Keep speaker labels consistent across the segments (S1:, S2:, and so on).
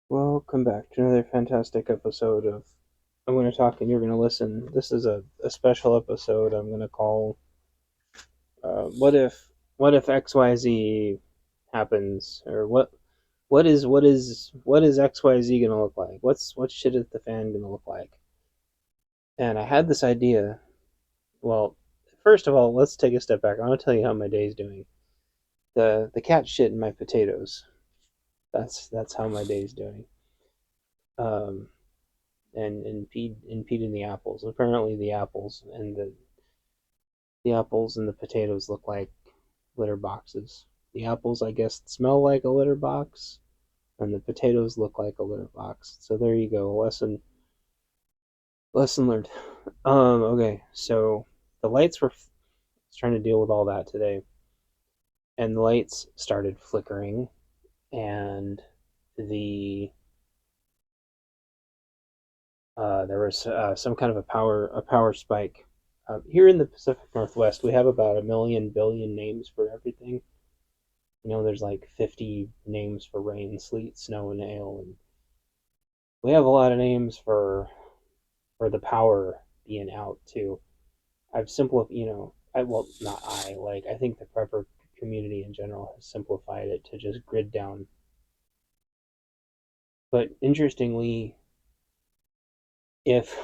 S1: Welcome back to another fantastic episode of I'm going to talk and you're going to listen. This is a special episode I'm going to call what if XYZ happens, or what is XYZ going to look like? What shit is the fan going to look like? And I had this idea. Well, first of all, let's take a step back. I want to tell you how my day's doing. The cat shit in my potatoes. That's how my day's doing. Um, and impeding the apples. Apparently, the apples and the potatoes look like litter boxes. The apples, I guess, smell like a litter box, and the potatoes look like a litter box. So there you go. Lesson learned. Okay, so the lights were. I was trying to deal with all that today, and the lights started flickering, and the there was some kind of a power spike. Here in the Pacific Northwest, we have about a million billion names for everything. There's like 50 names for rain, sleet, snow, and hail, and we have a lot of names for the power being out too. I've simplified, not I think the prepper community in general has simplified it to just grid down. But interestingly, if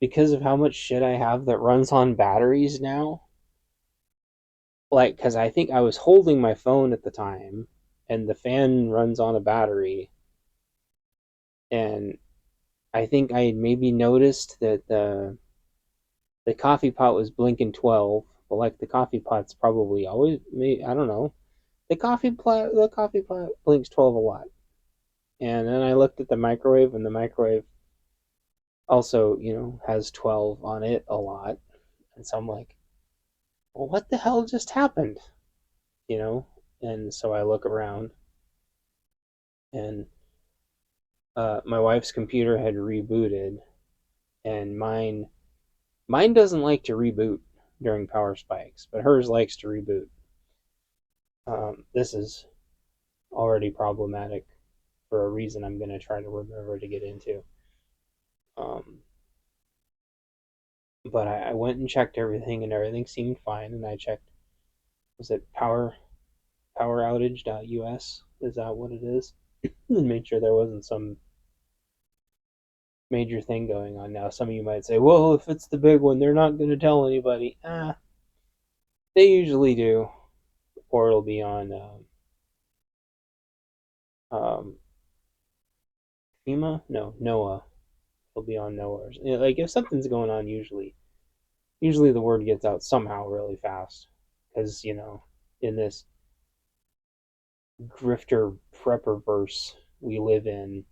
S1: because of how much shit I have that runs on batteries now, because I think I was holding my phone at the time, and the fan runs on a battery, and I think I had maybe noticed that the coffee pot was blinking 12, but like the coffee pot's probably always, I don't know. The coffee pot blinks 12 a lot, and then I looked at the microwave, and the microwave also has 12 on it a lot, and so I'm like, well, what the hell just happened? You know, and so I look around, and my wife's computer had rebooted, and mine doesn't like to reboot during power spikes, but hers likes to reboot. This is already problematic for a reason I'm going to try to remember to get into. Um, but I went and checked everything, and everything seemed fine. And I checked, was it poweroutage.us? Is that what it is? And made sure there wasn't some major thing going on. Now, some of you might say, well, if it's the big one, they're not going to tell anybody. They usually do, or it'll be on um, FEMA? No, NOAA. It'll be on NOAA. Like, if something's going on, usually the word gets out somehow really fast. Because, in this grifter prepper verse we live in,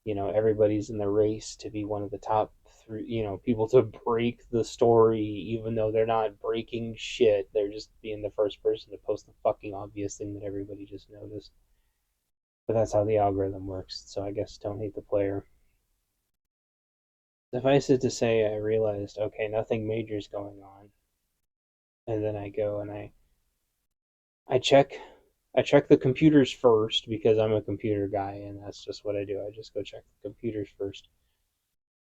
S1: everybody's in the race to be one of the top three, people to break the story, even though they're not breaking shit. They're just being the first person to post the fucking obvious thing that everybody just noticed. But that's how the algorithm works. So I guess don't hate the player. Suffice it to say, I realized, okay, nothing major is going on. And then I go and I check I check the computers first because I'm a computer guy, and that's just what I do. I just go check the computers first,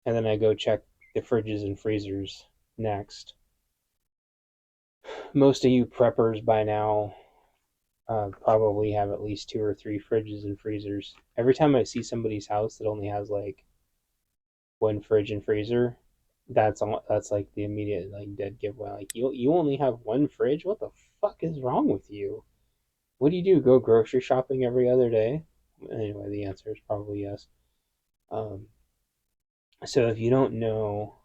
S1: and then I go check the fridges and freezers next. Most of you preppers by now probably have at least two or three fridges and freezers. Every time I see somebody's house that only has like one fridge and freezer, that's like the immediate like dead giveaway. Like you only have one fridge? What the fuck is wrong with you? What do you do? Go grocery shopping every other day? Anyway, the answer is probably yes. Um, so if you don't know,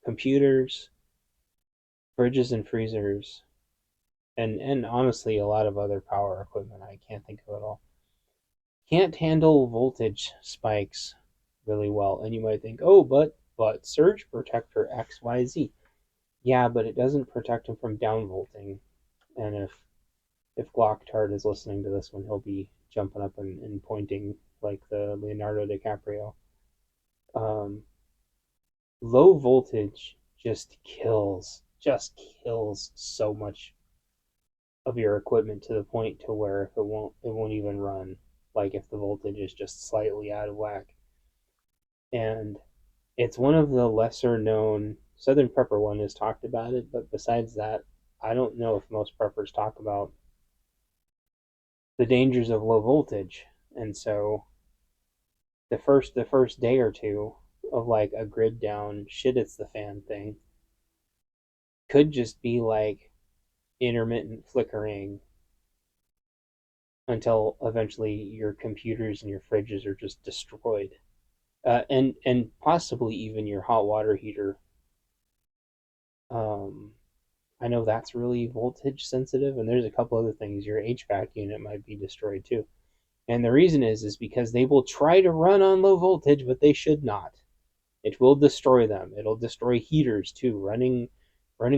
S1: computers, fridges and freezers, and honestly a lot of other power equipment I can't think of it all, can't handle voltage spikes really well. And you might think, oh, but surge protector XYZ. Yeah, but it doesn't protect them from downvolting. And if Glocktard is listening to this one, he'll be jumping up and pointing like the Leonardo DiCaprio. Um, Low voltage just kills so much of your equipment to the point to where it won't even run. like if the voltage is just slightly out of whack. And it's one of the lesser known. Southern Prepper one has talked about it, but besides that, I don't know if most preppers talk about the dangers of low voltage. And so the first day or two of like a grid down, shit it's the fan thing could just be like intermittent flickering until eventually your computers and your fridges are just destroyed, and possibly even your hot water heater. Um, I know that's really voltage sensitive, and there's a couple other things. Your HVAC unit might be destroyed too, and the reason is because they will try to run on low voltage, but they should not. It will destroy them. It'll destroy heaters too. Running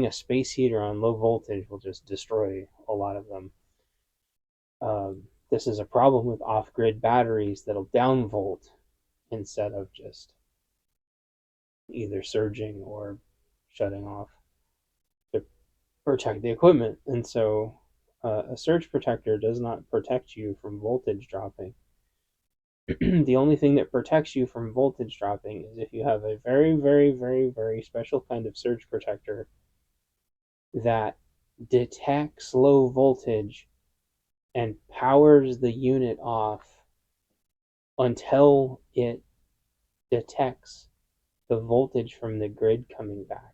S1: a space heater on low voltage will just destroy a lot of them. This is a problem with off-grid batteries that'll downvolt instead of just either surging or shutting off to protect the equipment. And so a surge protector does not protect you from voltage dropping. The only thing that protects you from voltage dropping is if you have a very, very, very, very special kind of surge protector that detects low voltage and powers the unit off until it detects the voltage from the grid coming back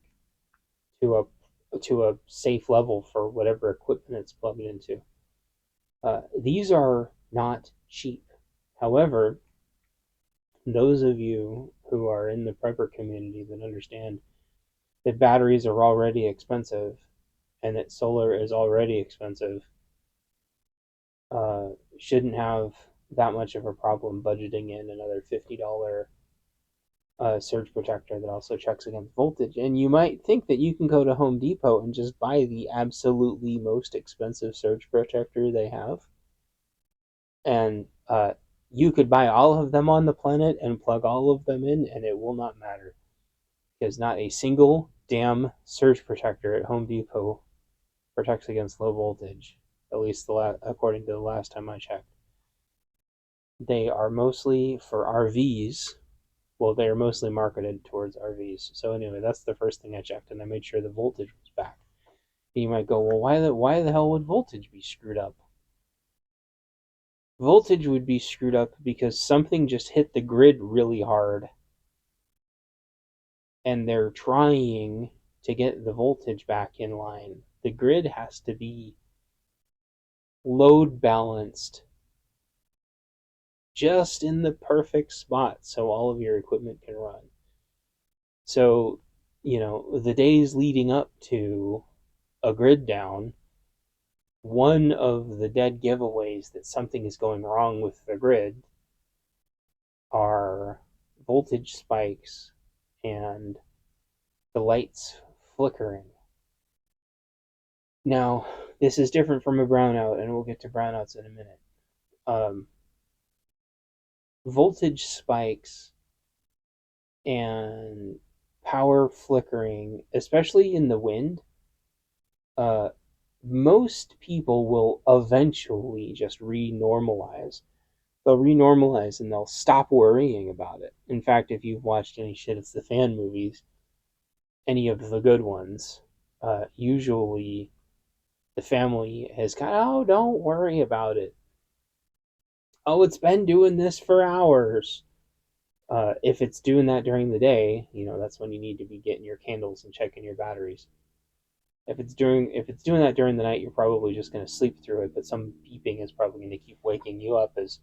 S1: to a safe level for whatever equipment it's plugged into. These are not cheap. However, those of you who are in the prepper community that understand that batteries are already expensive and that solar is already expensive shouldn't have that much of a problem budgeting in another $50 surge protector that also checks against voltage. And you might think that you can go to Home Depot and just buy the absolutely most expensive surge protector they have, and you could buy all of them on the planet and plug all of them in, and it will not matter, because not a single damn surge protector at Home Depot protects against low voltage, at least according to the last time I checked. They are mostly for RVs. Well, they are mostly marketed towards RVs. So anyway, that's the first thing I checked, and I made sure the voltage was back. And you might go, well, why the hell would voltage be screwed up? Voltage would be screwed up because something just hit the grid really hard, and they're trying to get the voltage back in line. The grid has to be load balanced just in the perfect spot so all of your equipment can run. So, the days leading up to a grid down, one of the dead giveaways that something is going wrong with the grid are voltage spikes and the lights flickering. Now, this is different from a brownout, and we'll get to brownouts in a minute. Voltage spikes and power flickering, especially in the wind, most people will eventually just re-normalize. They'll re-normalize and they'll stop worrying about it. In fact, if you've watched any Shit It's the Fan movies, any of the good ones, usually the family has kind of, oh, don't worry about it. Oh, it's been doing this for hours. If it's doing that during the day, that's when you need to be getting your candles and checking your batteries. If it's doing that during the night, you're probably just going to sleep through it, but some beeping is probably going to keep waking you up as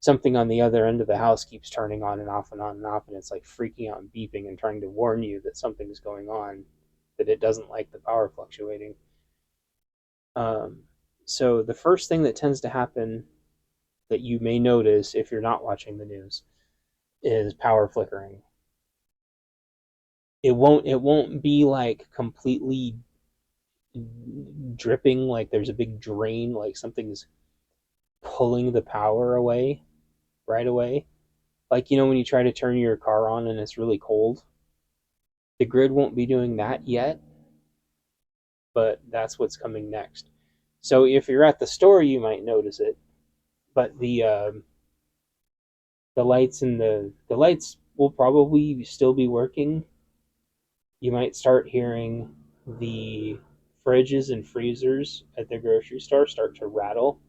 S1: something on the other end of the house keeps turning on and off and on and off, and it's like freaking out and beeping and trying to warn you that something's going on, that it doesn't like the power fluctuating. So the first thing that tends to happen that you may notice if you're not watching the news is power flickering. It won't be like completely dripping, like there's a big drain, like something's pulling the power away right away. Like, when you try to turn your car on and it's really cold. The grid won't be doing that yet, but that's what's coming next. So if you're at the store, you might notice it. But the lights and the lights will probably still be working. You might start hearing the fridges and freezers at the grocery store start to rattle.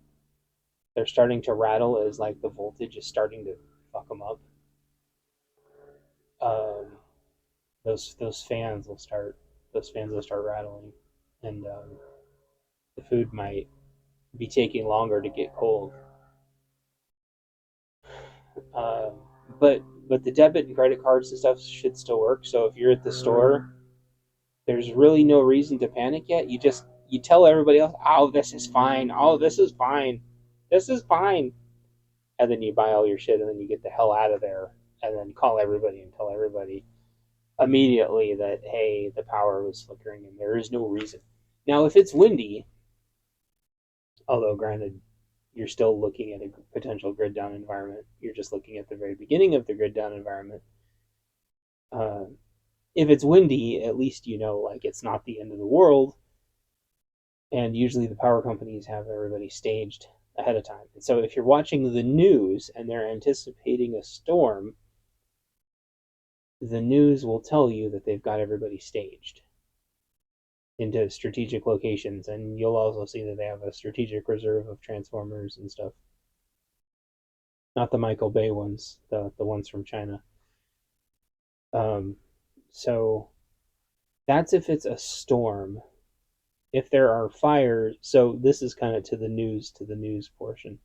S1: They're starting to rattle as like the voltage is starting to fuck them up. Um, those fans will start rattling, and the food might be taking longer to get cold. Um, but the debit and credit cards and stuff should still work. So if you're at the store, there's really no reason to panic yet. You tell everybody else, "Oh, this is fine. Oh, this is fine. This is fine." And then you buy all your shit, and then you get the hell out of there, and then call everybody and tell everybody immediately that, hey, the power was flickering and there is no reason. Now, if it's windy, although granted, you're still looking at a potential grid down environment. You're just looking at the very beginning of the grid down environment. Uh, if it's windy, at least you know like it's not the end of the world. And usually the power companies have everybody staged ahead of time. And so if you're watching the news and they're anticipating a storm, the news will tell you that they've got everybody staged into strategic locations, and you'll also see that they have a strategic reserve of transformers and stuff. Not the Michael Bay ones, the ones from China. Um, so that's if it's a storm. If there are fires, so this is kind of to the news portion.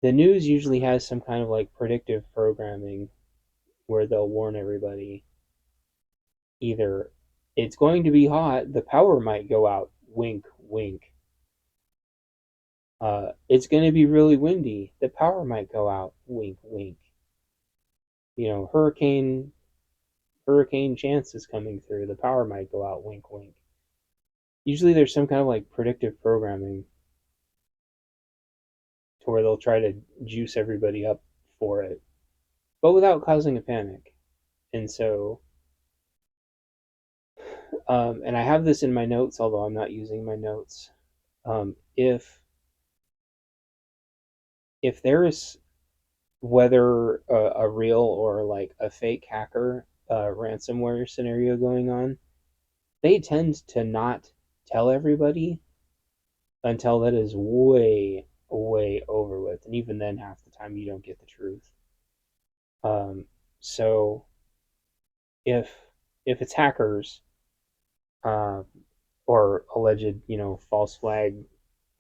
S1: The news usually has some kind of like predictive programming where they'll warn everybody either it's going to be hot, the power might go out, wink, wink. It's going to be really windy, the power might go out, wink, wink. You know, hurricane chance is coming through, the power might go out, wink, wink. Usually there's some kind of like predictive programming to where they'll try to juice everybody up for it, but without causing a panic. And so, and I have this in my notes, although I'm not using my notes. If there is, whether a real or like a fake hacker ransomware scenario going on, they tend to not tell everybody until that is way, way over with. And even then, half the time, you don't get the truth. So if it's hackers uh, or alleged, false flag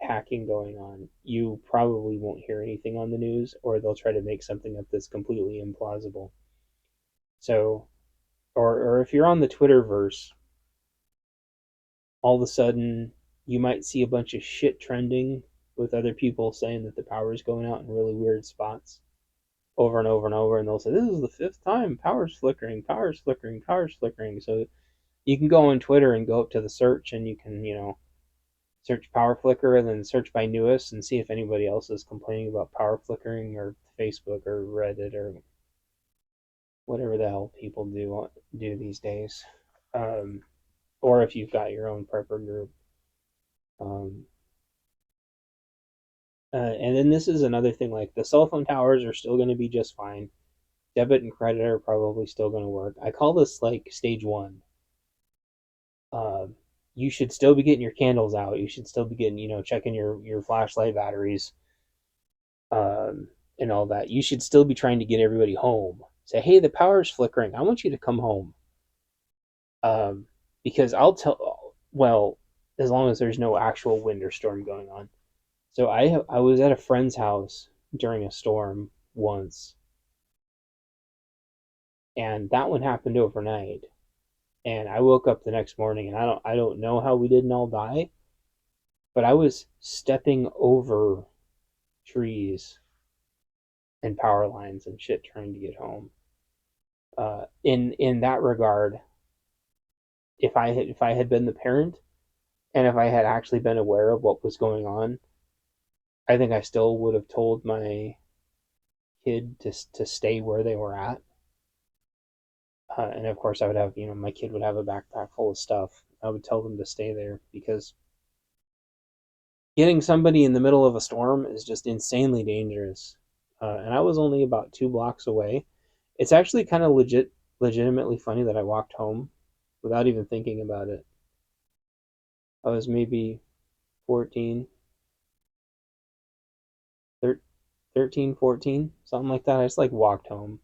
S1: hacking going on, you probably won't hear anything on the news, or they'll try to make something up that's completely implausible. So, or if you're on the Twitterverse, all of a sudden you might see a bunch of shit trending with other people saying that the power is going out in really weird spots over and over and over, and they'll say, "This is the fifth time power's flickering, power's flickering, power's flickering." So you can go on Twitter and go up to the search, and you can, search power flicker and then search by newest and see if anybody else is complaining about power flickering, or Facebook or Reddit or whatever the hell people do these days. Um, or if you've got your own prepper group. Um, and then this is another thing, like the cell phone towers are still going to be just fine. Debit and credit are probably still going to work. I call this like stage one. Uh, you should still be getting your candles out. You should still be getting, checking your flashlight batteries, and all that. You should still be trying to get everybody home. Say, hey, the power's flickering. I want you to come home. Um, because well, as long as there's no actual wind or storm going on. So I was at a friend's house during a storm once, and that one happened overnight. And I woke up the next morning, and I don't know how we didn't all die, but I was stepping over trees and power lines and shit trying to get home. In that regard, if I had been the parent, and if I had actually been aware of what was going on, I think I still would have told my kid to stay where they were at. And of course, I would have, my kid would have a backpack full of stuff. I would tell them to stay there because Getting somebody in the middle of a storm is just insanely dangerous. And I was only about 2 blocks away. It's actually kind of legitimately funny that I walked home without even thinking about it. I was maybe 14, 13, 14, something like that. I just like walked home.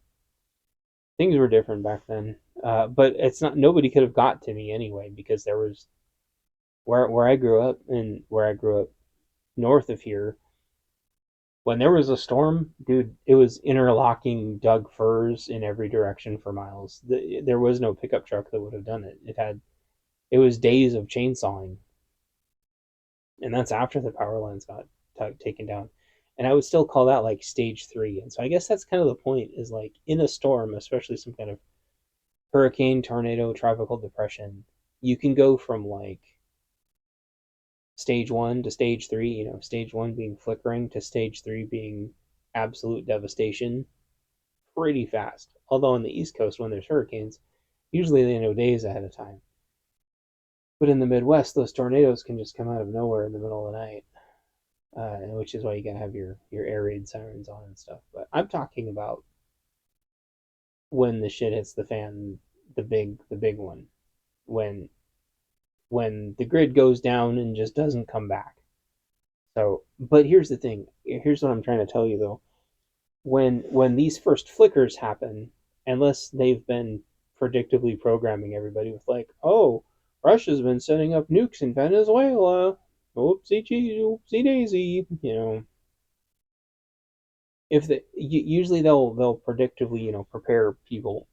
S1: Things were different back then. But it's not, nobody could have got to me anyway because there was, where I grew up and where I grew up north of here, when there was a storm, dude, it was interlocking Doug firs in every direction for miles. There was no pickup truck that would have done it. It was days of chainsawing, and that's after the power lines got taken down. And I would still call that like stage three. And so I guess that's kind of the point, is like in a storm, especially some kind of hurricane, tornado, tropical depression, you can go from like stage one to stage three, stage one being flickering to stage three being absolute devastation pretty fast. Although on the East Coast, when there's hurricanes, usually they know days ahead of time. But in the Midwest, those tornadoes can just come out of nowhere in the middle of the night, which is why you gotta have your air raid sirens on and stuff. But I'm talking about when the shit hits the fan, the big one, when when the grid goes down and just doesn't come back. So, but here's the thing. Here's what I'm trying to tell you though. When these first flickers happen, unless they've been predictively programming everybody with like, oh, Russia's been setting up nukes in Venezuela. Oopsie daisy. If usually they'll predictively prepare people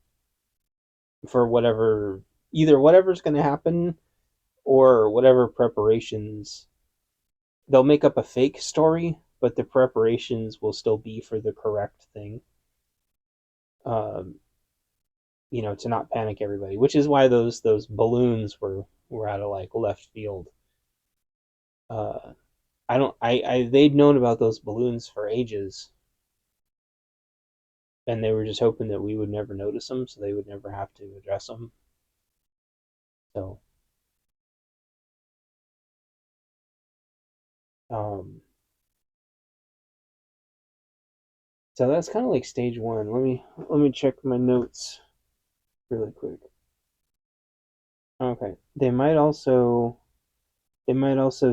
S1: for whatever, either whatever's going to happen or whatever preparations. They'll make up a fake story, but the preparations will still be for the correct thing. Um, to not panic everybody, which is why those balloons were out of like left field. Uh, I don't, I they'd known about those balloons for ages, and they were just hoping that we would never notice them, so they would never have to address them. So, um, so that's kind of like stage one. Let me check my notes really quick. Okay, they might also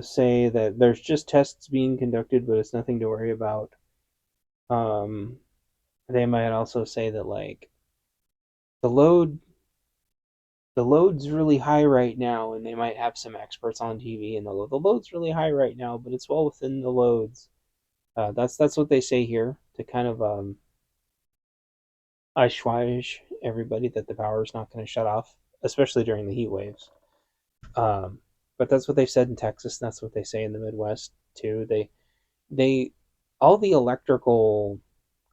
S1: say that there's just tests being conducted, but it's nothing to worry about. Um, they might also say that like the load the load's really high right now, and they might have some experts on TV, and the load's really high right now, but it's well within the loads. That's what they say here to kind of assuage everybody that the power is not going to shut off, especially during the heat waves. Um, but that's what they said in Texas, and that's what they say in the Midwest too. They all the electrical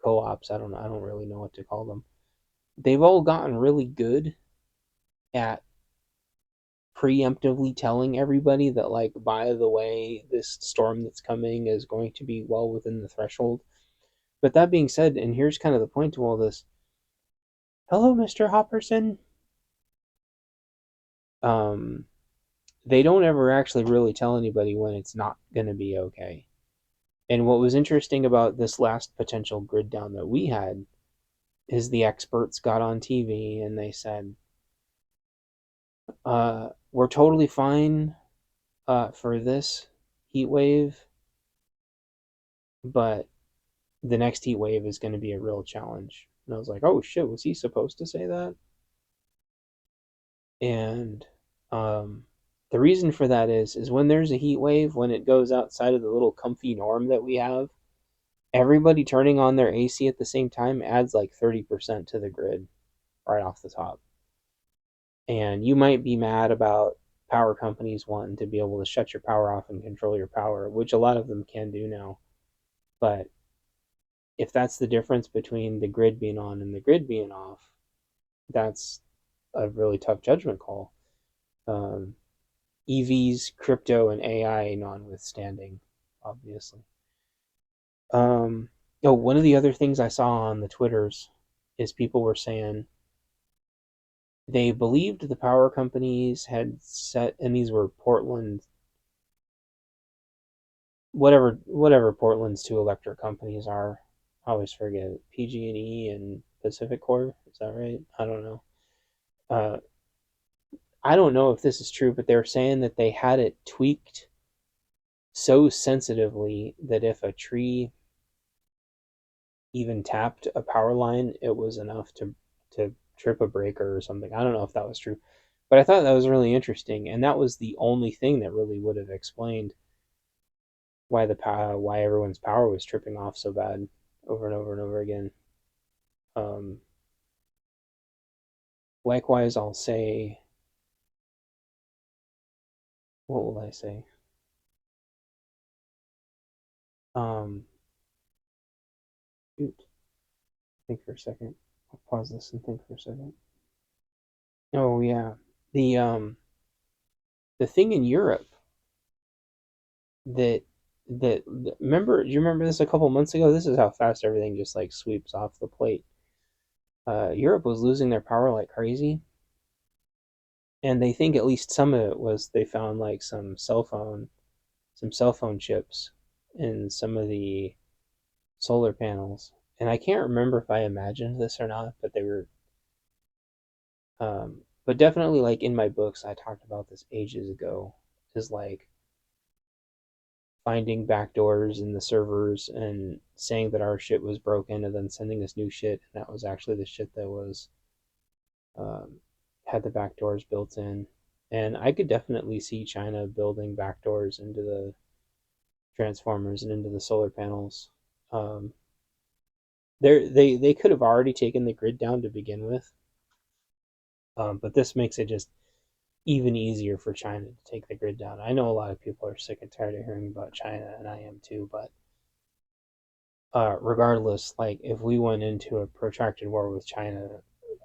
S1: co-ops. I don't really know what to call them. They've all gotten really good at preemptively telling everybody that, like, by the way, this storm that's coming is going to be well within the threshold. But that being said, and here's kind of the point to all this. Hello, Mr. Hopperson. Um, they don't ever actually really tell anybody when it's not going to be okay. And what was interesting about this last potential grid down that we had is the experts got on TV and they said, we're totally fine for this heat wave, but the next heat wave is going to be a real challenge. And I was like, oh shit, was he supposed to say that? And um, the reason for that is when there's a heat wave, when it goes outside of the little comfy norm that we have, everybody turning on their AC at the same time adds like 30% to the grid right off the top. And you might be mad about power companies wanting to be able to shut your power off and control your power, which a lot of them can do now. But if that's the difference between the grid being on and the grid being off, that's a really tough judgment call. Um, EVs, crypto, and AI notwithstanding, obviously. One of the other things I saw on the Twitters is people were saying they believed the power companies had set, and these were Portland whatever Portland's two electric companies are. I always forget PG&E and Pacific Core. Is that right? I don't know. Uh, I don't know if this is true, but they're saying that they had it tweaked so sensitively that if a tree even tapped a power line, it was enough to trip a breaker or something. I don't know if that was true, but I thought that was really interesting, and that was the only thing that really would have explained why everyone's power was tripping off so bad over and over and over again. Um, Likewise, I'll say, what will I say? Um, shoot, think for a second. I'll pause this and think for a second. Oh yeah, the um the thing in Europe that remember, do you remember this a couple months ago? This is how fast everything just like sweeps off the plate. Europe was losing their power like crazy, and they think at least some of it was they found like some cell phone chips in some of the solar panels. And I can't remember if I imagined this or not, but they were, but definitely like in my books, I talked about this ages ago. Is like finding backdoors in the servers and saying that our shit was broken and then sending us new shit, and that was actually the shit that was um, had the backdoors built in. And I could definitely see China building backdoors into the transformers and into the solar panels. Um, they could have already taken the grid down to begin with, but this makes it just even easier for China to take the grid down. I know a lot of people are sick and tired of hearing about China, and I am too. But regardless, like if we went into a protracted war with China,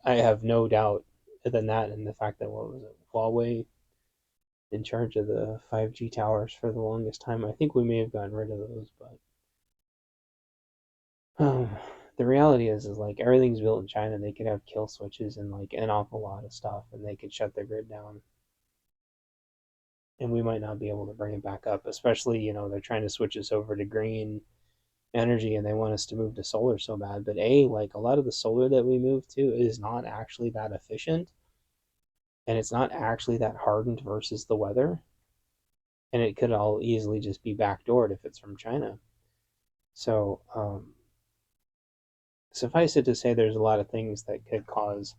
S1: I have no doubt than that, and the fact that what was it, Huawei in charge of the 5G towers for the longest time. I think we may have gotten rid of those, but um, the reality is like everything's built in China. They could have kill switches and like an awful lot of stuff, and they could shut the grid down, and we might not be able to bring it back up. Especially, they're trying to switch us over to green energy, and they want us to move to solar so bad. But like a lot of the solar that we move to is not actually that efficient, and it's not actually that hardened versus the weather, and it could all easily just be backdoored if it's from China. So suffice it to say, there's a lot of things that could cause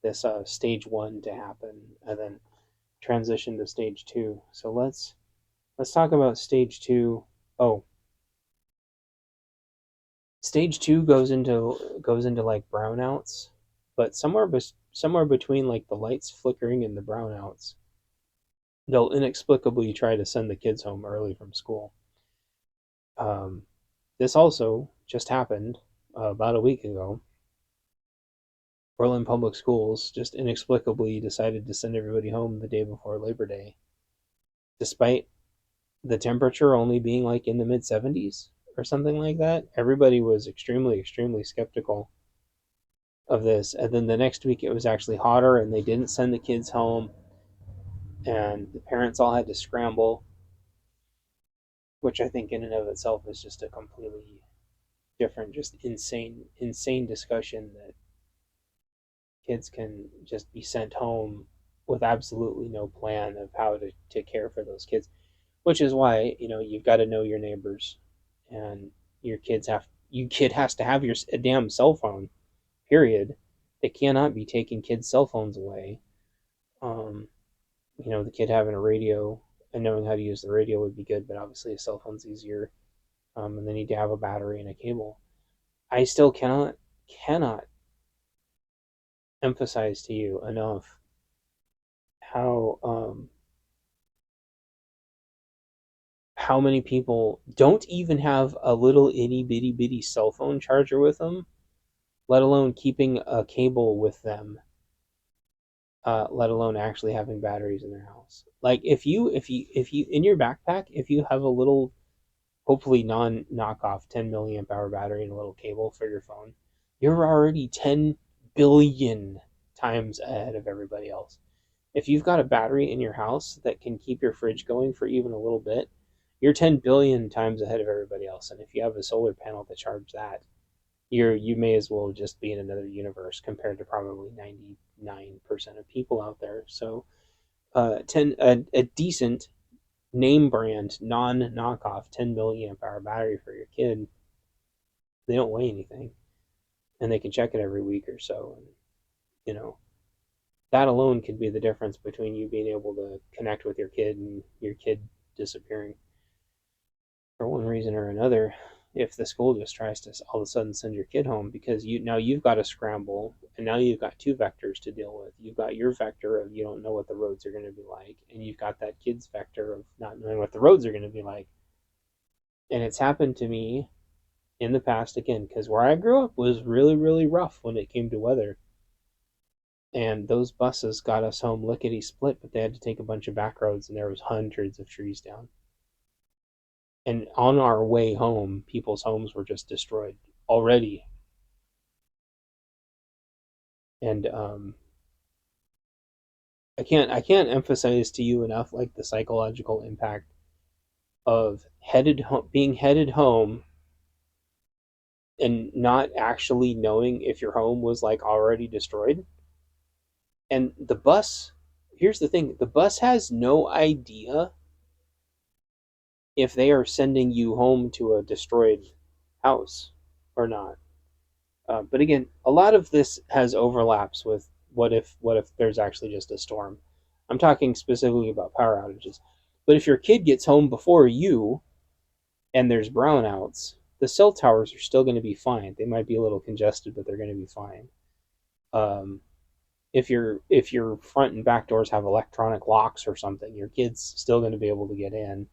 S1: this stage one to happen, and then transition to stage two. So let's talk about stage two. Oh, stage two goes into like brownouts, but somewhere between like the lights flickering and the brownouts, they'll inexplicably try to send the kids home early from school. Um, this also just happened about a week ago. Portland Public Schools just inexplicably decided to send everybody home the day before Labor Day, despite the temperature only being like in the mid 70s or something like that. Everybody was extremely, extremely skeptical of this. And then the next week it was actually hotter and they didn't send the kids home. And the parents all had to scramble, which I think in and of itself is just a completely different, just insane, insane discussion that kids can just be sent home with absolutely no plan of how to care for those kids, which is why you've got to know your neighbors, and your kid has to have a damn cell phone. Period. They cannot be taking kids' cell phones away. Um, the kid having a radio and knowing how to use the radio would be good, but obviously a cell phone's easier. And they need to have a battery and a cable. I still cannot emphasize to you enough how how many people don't even have a little itty bitty bitty cell phone charger with them, let alone keeping a cable with them, let alone actually having batteries in their house. Like if you in your backpack, if you have a little, hopefully non knockoff 10 milliamp hour battery and a little cable for your phone, you're already 10 billion times ahead of everybody else. If you've got a battery in your house that can keep your fridge going for even a little bit, you're 10 billion times ahead of everybody else. And if you have a solar panel to charge that, you may as well just be in another universe compared to probably 99% of people out there. So a decent name brand, non knockoff 10 milliamp hour battery for your kid, they don't weigh anything, and they can check it every week or so. And you know, that alone could be the difference between you being able to connect with your kid and your kid disappearing for one reason or another. If the school just tries to all of a sudden send your kid home, because you've got to scramble, and now you've got two vectors to deal with. You've got your vector of you don't know what the roads are going to be like, and you've got that kid's vector of not knowing what the roads are going to be like. And it's happened to me in the past again, because where I grew up was really, really rough when it came to weather. And those buses got us home lickety split, but they had to take a bunch of back roads, and there was hundreds of trees down. And on our way home, people's homes were just destroyed already. And I can't emphasize to you enough like the psychological impact of being headed home and not actually knowing if your home was like already destroyed. And the bus, here's the thing, the bus has no idea if they are sending you home to a destroyed house or not. But again, a lot of this has overlaps with what if there's actually just a storm. I'm talking specifically about power outages. But if your kid gets home before you and there's brownouts, the cell towers are still going to be fine. They might be a little congested, but they're going to be fine. Um, if your front and back doors have electronic locks or something, your kid's still going to be able to get in.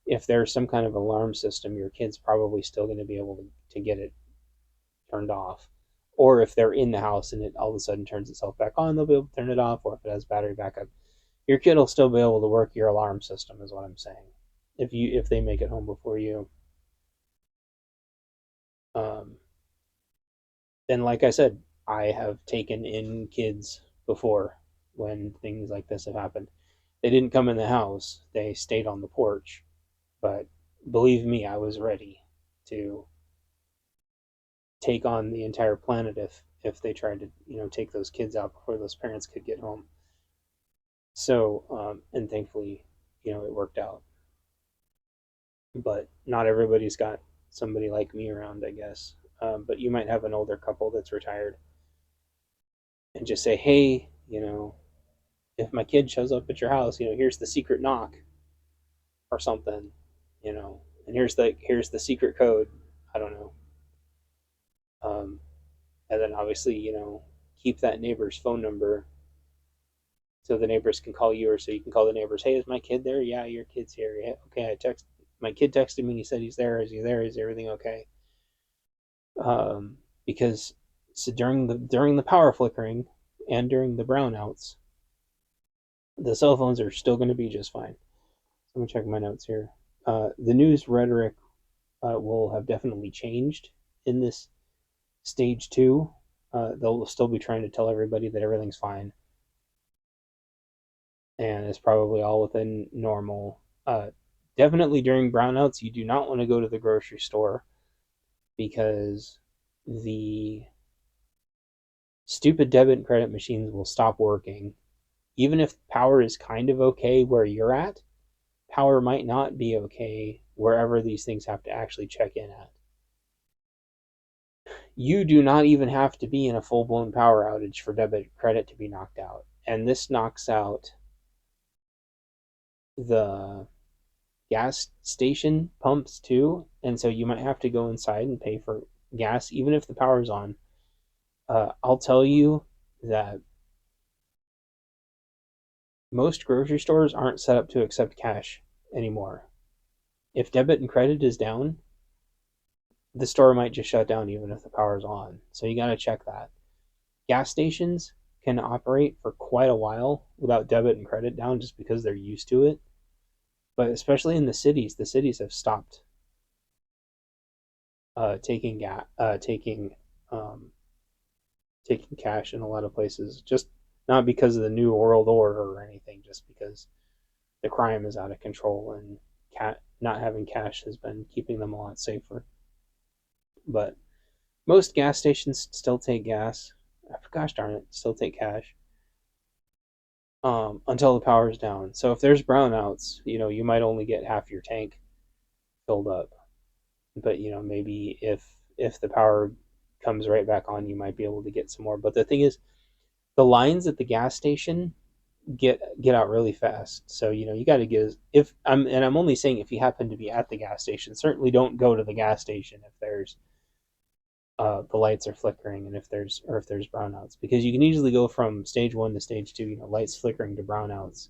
S1: If there's some kind of alarm system, your kid's probably still going to be able to get it turned off. Or if they're in the house and it all of a sudden turns itself back on, they'll be able to turn it off. Or if it has battery backup, your kid will still be able to work your alarm system, is what I'm saying. If they make it home before you. Um, and like I said, I have taken in kids before when things like this have happened. They didn't come in the house; they stayed on the porch. But believe me, I was ready to take on the entire planet if they tried to take those kids out before those parents could get home. So and thankfully, it worked out. But not everybody's got somebody like me around, I guess. But you might have an older couple that's retired and just say, hey, if my kid shows up at your house, here's the secret knock or something, and here's the secret code. I don't know. And then obviously, keep that neighbor's phone number so the neighbors can call you, or so you can call the neighbors. Hey, is my kid there? Yeah, your kid's here. Yeah, okay, I text my kid texted me. He said he's there. Is he there? Is everything okay? Because so during the power flickering and during the brownouts, the cell phones are still going to be just fine. Let me check my notes here. The news rhetoric will have definitely changed in this stage two. They'll still be trying to tell everybody that everything's fine, and it's probably all within normal. Definitely during brownouts, you do not want to go to the grocery store because the stupid debit and credit machines will stop working. Even if power is kind of okay where you're at, power might not be okay wherever these things have to actually check in at. You do not even have to be in a full blown power outage for debit credit to be knocked out. And this knocks out the gas station pumps too. And so you might have to go inside and pay for gas, even if the power's on. I'll tell you that most grocery stores aren't set up to accept cash anymore. If debit and credit is down, the store might just shut down even if the power's on. So you got to check that. Gas stations can operate for quite a while without debit and credit down just because they're used to it. But especially in the cities have stopped taking taking cash in a lot of places. Just not because of the new world order or anything, just because the crime is out of control and not having cash has been keeping them a lot safer. But most gas stations still take gas. Gosh darn it, still take cash until the power's down. So if there's brownouts, you might only get half your tank filled up. But maybe if the power comes right back on, you might be able to get some more. But the thing is, the lines at the gas station get out really fast. So you got to get if I'm only saying if you happen to be at the gas station, certainly don't go to the gas station if there's the lights are flickering and if there's brownouts, because you can easily go from stage 1 to stage 2, lights flickering to brownouts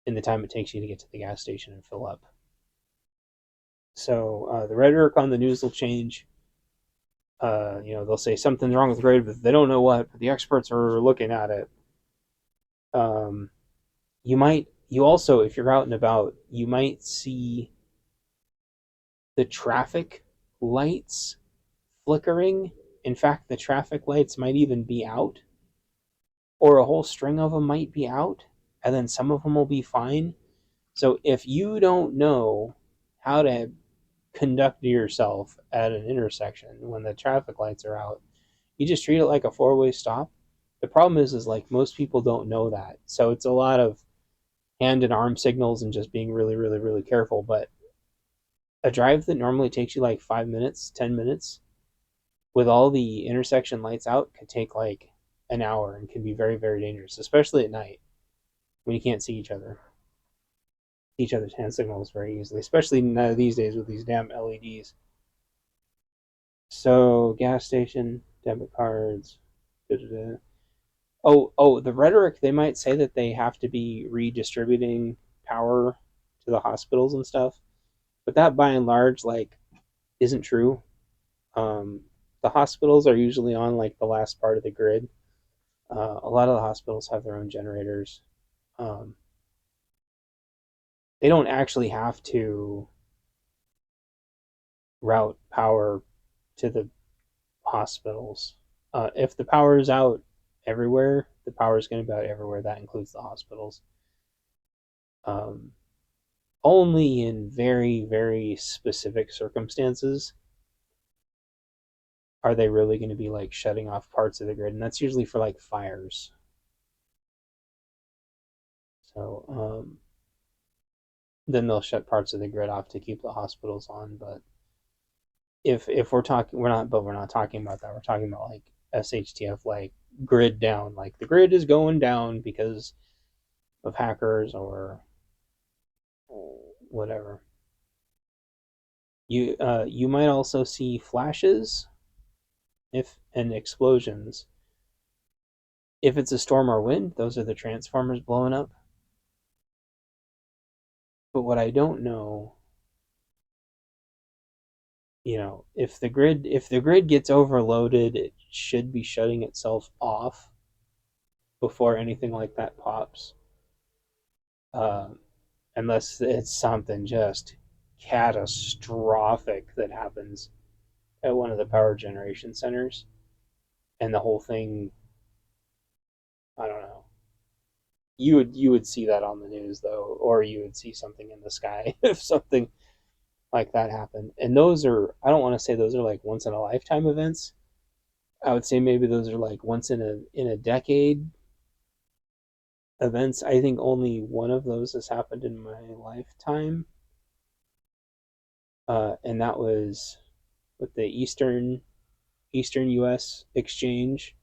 S1: in the time it takes you to get to the gas station and fill up. So the rhetoric on the news will change. They'll say something's wrong with the grid, but they don't know what. But the experts are looking at it. You also, if you're out and about, you might see the traffic lights flickering. In fact, the traffic lights might even be out, or a whole string of them might be out, and then some of them will be fine. So if you don't know how to conduct yourself at an intersection when the traffic lights are out, you just treat it like a four-way stop. The problem is like most people don't know that, so it's a lot of hand and arm signals and just being really, really, really careful. But a drive that normally takes you like 5 minutes, 10 minutes, with all the intersection lights out, could take like an hour and can be very, very dangerous, especially at night when you can't see each other's hand signals very easily, especially these days with these damn LEDs. So gas station, debit cards. Da-da-da. Oh, the rhetoric, they might say that they have to be redistributing power to the hospitals and stuff, but that by and large isn't true. Um, the hospitals are usually on like the last part of the grid. A lot of the hospitals have their own generators. Um, they don't actually have to route power to the hospitals. If the power is out everywhere, the power is going to be out everywhere. That includes the hospitals. Um, Only in very, very specific circumstances are they really going to be like shutting off parts of the grid, and that's usually for like fires. So then they'll shut parts of the grid off to keep the hospitals on. But if we're talking, we're not talking about that. We're talking about like SHTF, like grid down, like the grid is going down because of hackers or whatever. You might also see flashes and explosions. If it's a storm or wind, those are the transformers blowing up. But what I don't know, if the grid gets overloaded, it should be shutting itself off before anything like that pops. Um, Unless it's something just catastrophic that happens at one of the power generation centers, and the whole thing, I don't know. You would see that on the news though, or you would see something in the sky if something like that happened. And those are, I don't want to say those are like once in a lifetime events. I would say maybe those are like once in a decade events. I think only one of those has happened in my lifetime, and that was with the Eastern U.S. exchange,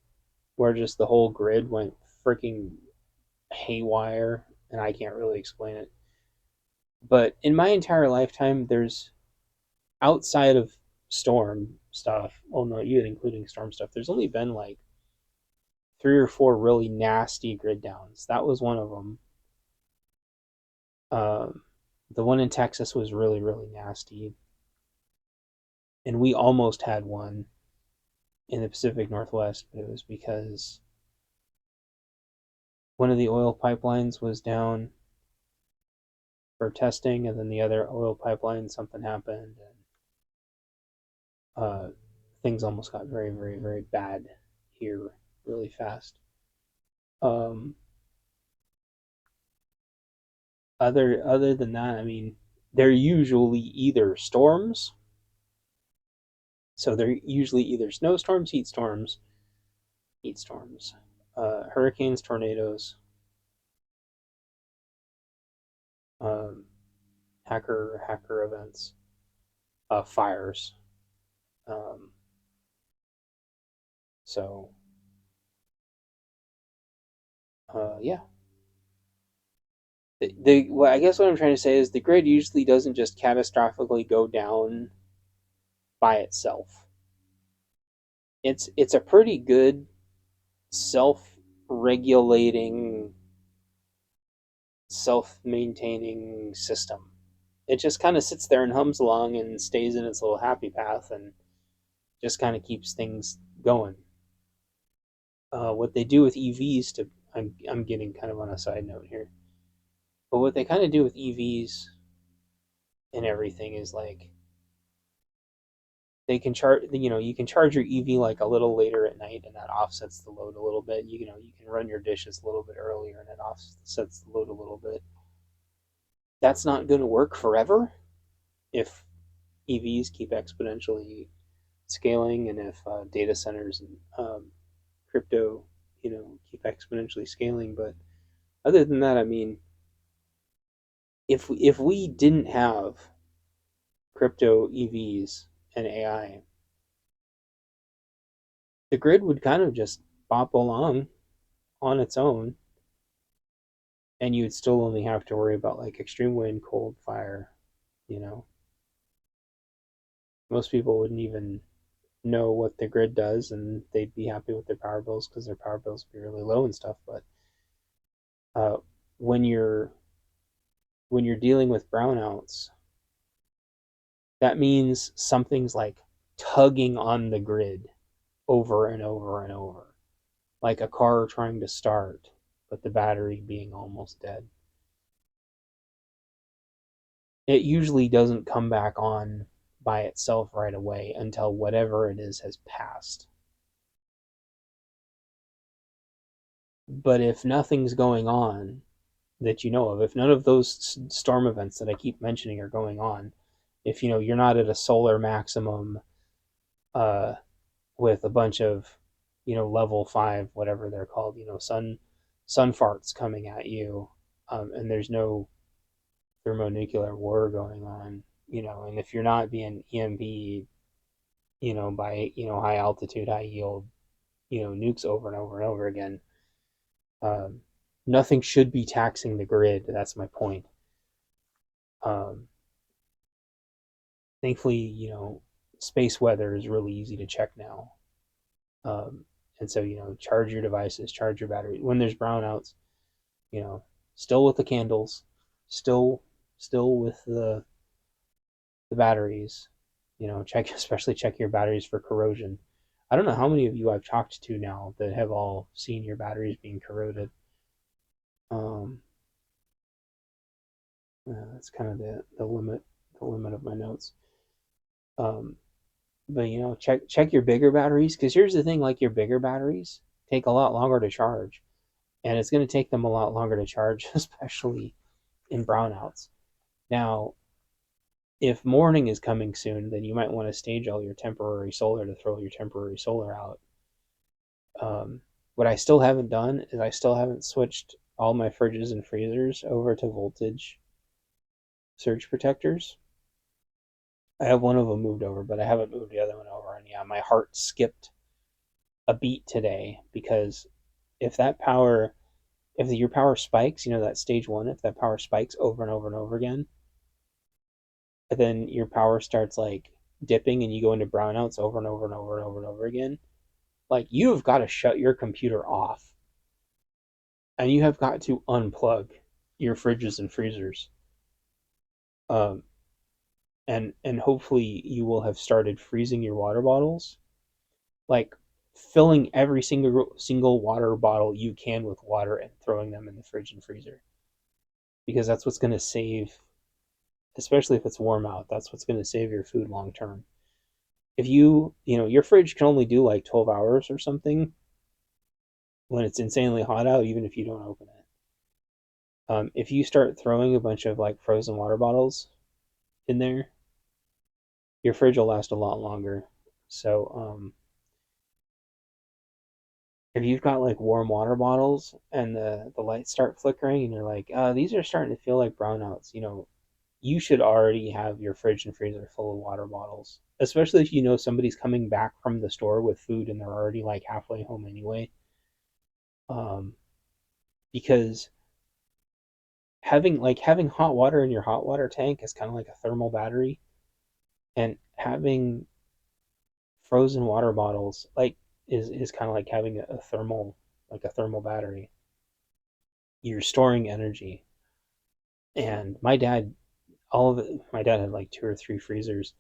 S1: where just the whole grid went freaking haywire, and I can't really explain it. But in my entire lifetime, there's outside of storm stuff. Well, no, even including storm stuff, there's only been like 3 or 4 really nasty grid downs. That was one of them. Um, the one in Texas was really, really nasty, and we almost had one in the Pacific Northwest, but it was because one of the oil pipelines was down for testing, and then the other oil pipeline, something happened, and things almost got very, very, very bad here really fast. Um, Other than that, I mean, they're usually either storms, so they're usually either snowstorms, heat storms, hurricanes, tornadoes, um, hacker events, fires. Um, so yeah, well, I guess what I'm trying to say is the grid usually doesn't just catastrophically go down by itself. It's a pretty good self-regulating, self-maintaining system. It just kind of sits there and hums along and stays in its little happy path and just kind of keeps things going. What they do with EVs to I'm getting kind of on a side note here, but what they kind of do with EVs and everything is like they can charge, you can charge your EV like a little later at night and that offsets the load a little bit. You can run your dishes a little bit earlier and it offsets the load a little bit. That's not going to work forever if EVs keep exponentially scaling and if data centers and crypto keep exponentially scaling. But other than that, I mean, if we didn't have crypto, EVs, and AI, the grid would kind of just bop along on its own, and you'd still only have to worry about like extreme wind, cold, fire. You know, most people wouldn't even know what the grid does, and they'd be happy with their power bills because their power bills would be really low and stuff. But uh, when you're dealing with brownouts, that means something's like tugging on the grid over and over and over, like a car trying to start, but the battery being almost dead. It usually doesn't come back on by itself right away until whatever it is has passed. But if nothing's going on that you know of, if none of those storm events that I keep mentioning are going on, if you're not at a solar maximum uh, with a bunch of level 5 whatever they're called, sun farts coming at you, and there's no thermonuclear war going on, and if you're not being EMP, by high altitude, high yield, nukes over and over and over again, um, nothing should be taxing the grid. That's my point. Um, Thankfully, space weather is really easy to check now. And so, charge your devices, charge your battery. When there's brownouts, you know, still with the candles, still, still with the batteries. Especially check your batteries for corrosion. I don't know how many of you I've talked to now that have all seen your batteries being corroded. Um, that's kind of the limit of my notes. Um, but check your bigger batteries, because here's the thing: like your bigger batteries take a lot longer to charge, and it's going to take them a lot longer to charge, especially in brownouts. Now, if morning is coming soon, then you might want to stage all your temporary solar to throw your temporary solar out. What I still haven't done is I still haven't switched all my fridges and freezers over to voltage surge protectors. I have one of them moved over, but I haven't moved the other one over. And yeah, my heart skipped a beat today because if that power, if your power spikes, that stage one, if that power spikes over and over and over again, and then your power starts like dipping and you go into brownouts over and over and over and over and over again, like you've got to shut your computer off and you have got to unplug your fridges and freezers. Um, and hopefully you will have started freezing your water bottles, like filling every single water bottle you can with water and throwing them in the fridge and freezer, because that's what's going to save, especially if it's warm out. That's what's going to save your food long term. If your fridge can only do like 12 hours or something when it's insanely hot out, even if you don't open it. If you start throwing a bunch of like frozen water bottles in there, your fridge will last a lot longer. So if you've got like warm water bottles and the lights start flickering and you're like, these are starting to feel like brownouts, you should already have your fridge and freezer full of water bottles. Especially if you know somebody's coming back from the store with food and they're already like halfway home anyway. Um, because having hot water in your hot water tank is kind of like a thermal battery, and having frozen water bottles is kind of like having a thermal battery. You're storing energy. And my dad had like two or three freezers.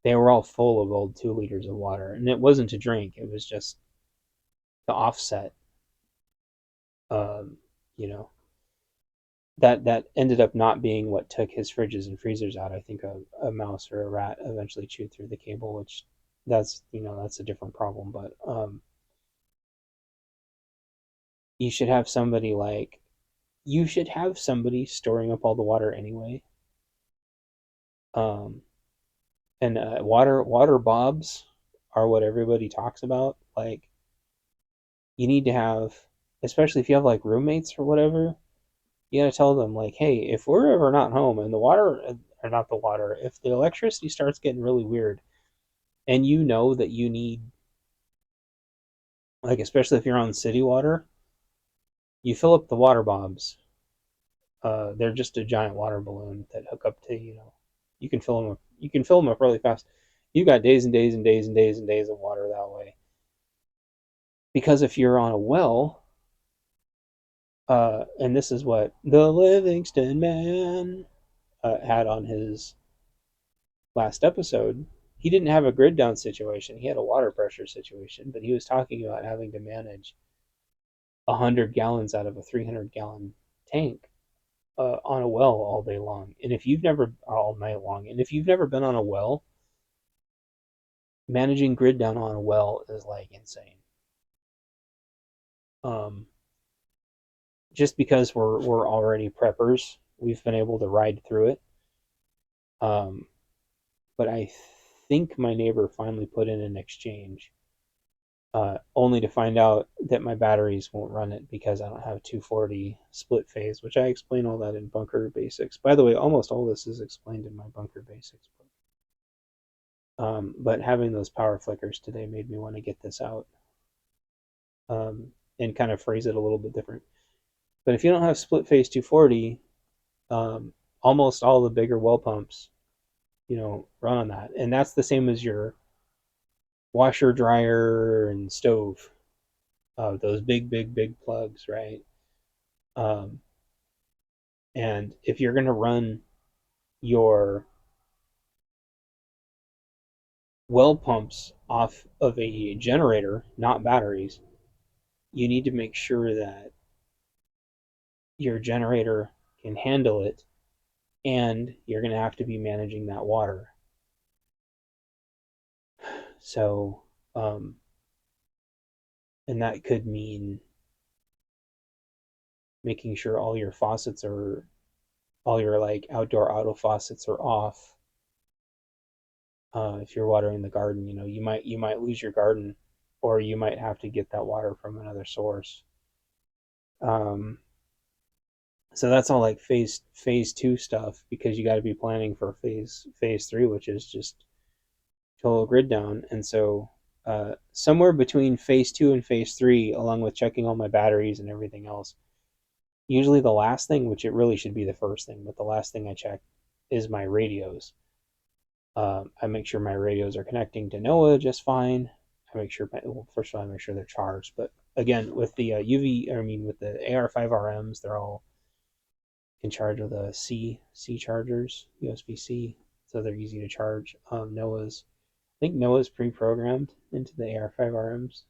S1: They were all full of old 2 liters of water, and it wasn't to drink. It was just the offset. Um, you know that ended up not being what took his fridges and freezers out. I think a mouse or a rat eventually chewed through the cable, which that's a different problem. But you should have somebody like you should have somebody storing up all the water anyway. Um, and water bobs are what everybody talks about. Like you need to have, especially if you have like roommates or whatever, you got to tell them like, hey, if we're ever not home and the water or not the water, if the electricity starts getting really weird, and you know that you need, like, especially if you're on city water, you fill up the water bombs. They're just a giant water balloon that hook up to, you can fill them up. You can fill them up really fast. You got days and days and days and days and days of water that way. Because if you're on a well, and this is what the Livingston Man had on his last episode, he didn't have a grid down situation. He had a water pressure situation, but he was talking about having to manage 100 gallons out of a 300-gallon tank on a well all day long. And if you've never, all night long, and if you've never been on a well, managing grid down on a well is like insane. Um, just because we're already preppers, we've been able to ride through it. Um, but I think my neighbor finally put in an exchange, only to find out that my batteries won't run it because I don't have 240 split phase, which I explain all that in Bunker Basics. By the way, almost all this is explained in my Bunker Basics book. But having those power flickers today made me want to get this out, and kind of phrase it a little bit different. But if you don't have split phase 240, almost all the bigger well pumps, run on that. And that's the same as your washer, dryer, and stove. Those big, big, big plugs, right? Um, and if you're going to run your well pumps off of a generator, not batteries, you need to make sure that your generator can handle it, and you're going to have to be managing that water. So, and that could mean making sure all your faucets are, all your like outdoor auto faucets are off. If you're watering the garden, you might lose your garden, or you might have to get that water from another source. Um, so that's all like phase two stuff, because you got to be planning for phase three, which is just total grid down. And so somewhere between phase two and phase three, along with checking all my batteries and everything else, usually the last thing, which it really should be the first thing, but the last thing I check is my radios. I make sure my radios are connecting to NOAA just fine. I make sure, first of all, I make sure they're charged. But again, with the with the AR5RMs, they're all in charge of the C chargers, USB-C, so they're easy to charge. I think NOAA's pre-programmed into the AR5RMs,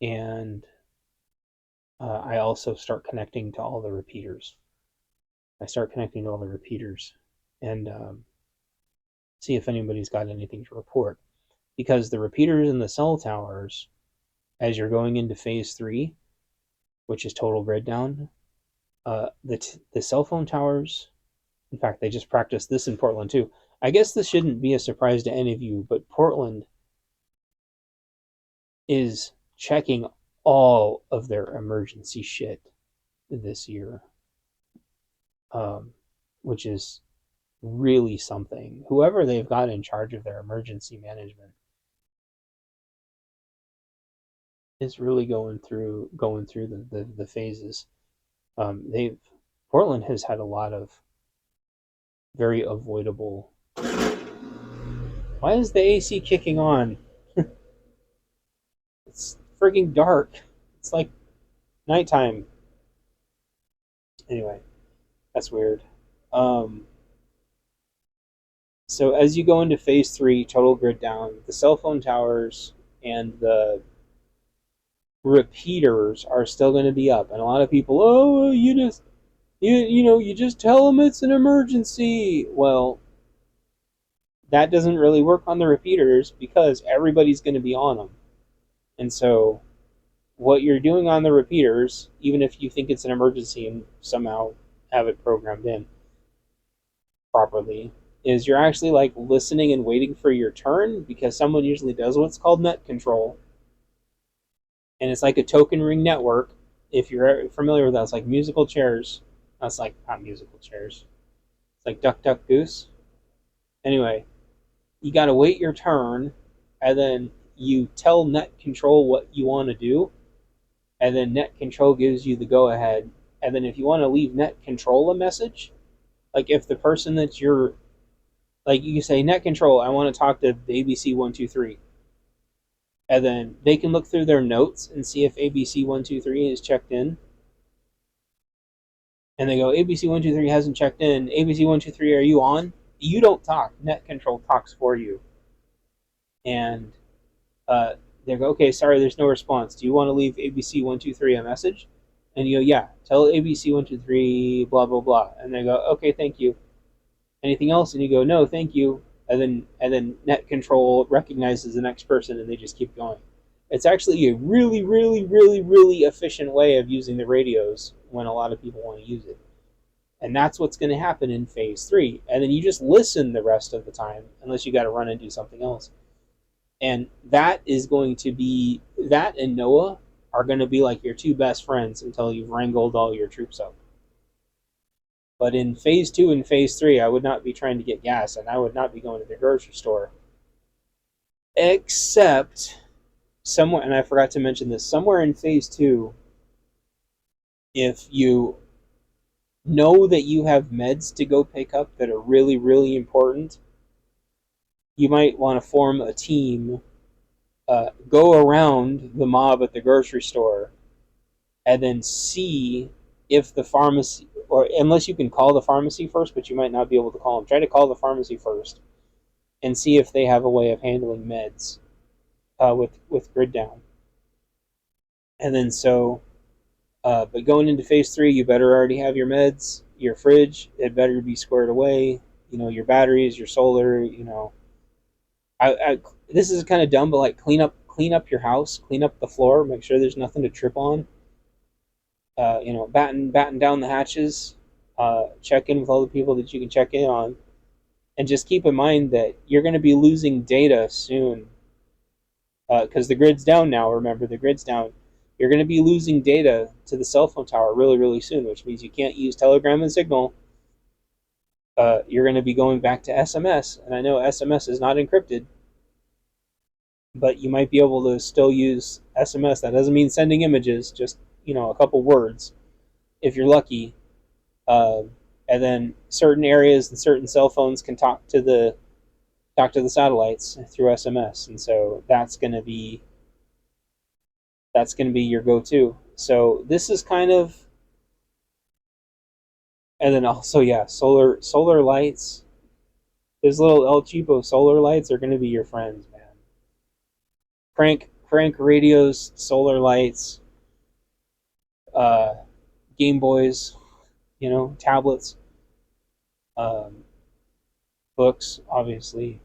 S1: and I also start connecting to all the repeaters. And see if anybody's got anything to report. Because the repeaters in the cell towers, as you're going into phase three, which is total grid down. The cell phone towers, in fact, they just practiced this in Portland too. I guess this shouldn't be a surprise to any of you, but Portland is checking all of their emergency shit this year, which is really something. Whoever they've got in charge of their emergency management is really going through the phases. They've Portland has had a lot of very avoidable. Why is the AC kicking on? It's freaking dark. It's like nighttime. Anyway, that's weird. Um, so as you go into phase 3, total grid down, the cell phone towers and the repeaters are still going to be up, and a lot of people, oh, you just tell them it's an emergency. Well, that doesn't really work on the repeaters because everybody's going to be on them, and so what you're doing on the repeaters, even if you think it's an emergency and somehow have it programmed in properly, is you're actually like listening and waiting for your turn, because someone usually does what's called net control, and it's like a token ring network. If you're familiar with that, it's like musical chairs. That's like not musical chairs. It's like Duck Duck Goose. Anyway, you got to wait your turn, and then you tell net control what you want to do, and then net control gives you the go ahead. And then if you want to leave net control a message, like if the person that you're like, you say net control, I want to talk to ABC123, and then they can look through their notes and see if ABC123 is checked in, and they go, ABC123 hasn't checked in. ABC123, are you on? You don't talk. Net control talks for you. And they go, okay, sorry, there's no response. Do you want to leave ABC123 a message? And you go, yeah, tell ABC123 blah, blah, blah. And they go, okay, thank you. Anything else? And you go, no, thank you. And then net control recognizes the next person, and they just keep going. It's actually a really, really, really, really efficient way of using the radios when a lot of people want to use it. And that's what's going to happen in phase 3. And then you just listen the rest of the time, unless you got to run and do something else. And that is going to be, that and NOAA are going to be like your two best friends until you've wrangled all your troops up. But in phase 2 and phase 3, I would not be trying to get gas, and I would not be going to the grocery store. Except somewhere, and I forgot to mention this, somewhere in phase 2, if you know that you have meds to go pick up that are really, really important, you might want to form a team, go around the mob at the grocery store, and then see if the pharmacy, or unless you can call the pharmacy first, but you might not be able to call them, try to call the pharmacy first and see if they have a way of handling meds with grid down. And then but going into phase 3, you better already have your meds, your fridge, it better be squared away, your batteries, your solar, this is kind of dumb, but like clean up your house, clean up the floor, make sure there's nothing to trip on. Batten down the hatches, check in with all the people that you can check in on, and just keep in mind that you're going to be losing data soon, because the grid's down now. Remember, the grid's down. You're going to be losing data to the cell phone tower really, really soon, which means you can't use Telegram and Signal. You're going to be going back to SMS, and I know SMS is not encrypted, but you might be able to still use SMS. That doesn't mean sending images, just a couple words, if you're lucky. And then certain areas and certain cell phones can talk to the satellites through SMS, and so that's going to be your go-to. So this is kind of, and then also, yeah, solar lights. Those little El Cheapo solar lights are going to be your friends, man. Crank radios, solar lights, Game Boys, tablets, books, obviously,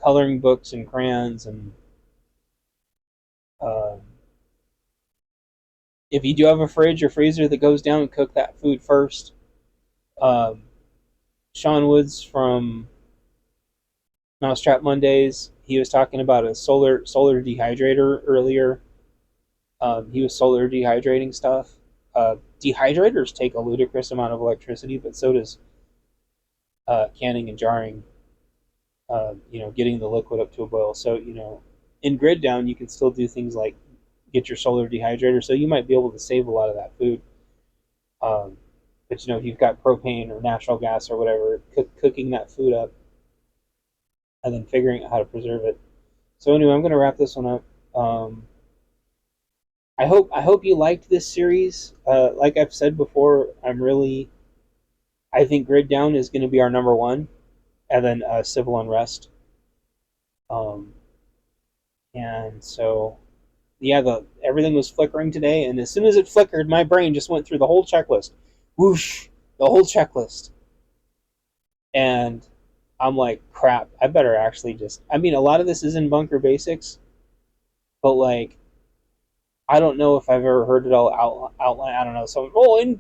S1: coloring books and crayons, and if you do have a fridge or freezer that goes down, cook that food first. Um, Sean Woods from Mousetrap Mondays, he was talking about a solar dehydrator earlier. He was solar dehydrating stuff. Dehydrators take a ludicrous amount of electricity, but so does canning and jarring. Getting the liquid up to a boil. So in grid down, you can still do things like get your solar dehydrator. So you might be able to save a lot of that food. But if you've got propane or natural gas or whatever, cooking that food up and then figuring out how to preserve it. So anyway, I'm going to wrap this one up. I hope you liked this series. Like I've said before, I think grid down is going to be our number one, and then civil unrest. Um, and so everything was flickering today, and as soon as it flickered, my brain just went through the whole checklist. Whoosh, the whole checklist. And I'm like, crap, I better actually a lot of this is in bunker basics, but like, I don't know if I've ever heard it all outline. I don't know. So, in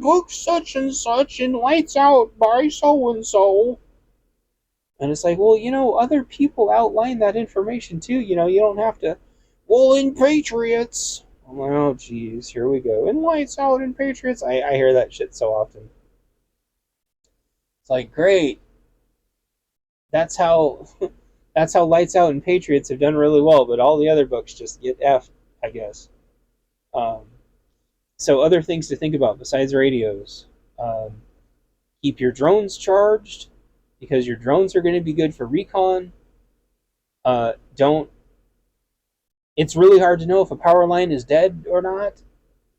S1: book such and such, and lights out by so and so. And it's like, well, other people outline that information too. You don't have to. Well, in Patriots. I'm like, oh, geez, here we go. And lights out in Patriots. I hear that shit so often. It's like, great. That's how that's how Lights Out and Patriots have done really well, but all the other books just get effed, I guess. Um, so other things to think about besides radios. Um, Keep your drones charged because your drones are going to be good for recon. Don't. It's really hard to know if a power line is dead or not.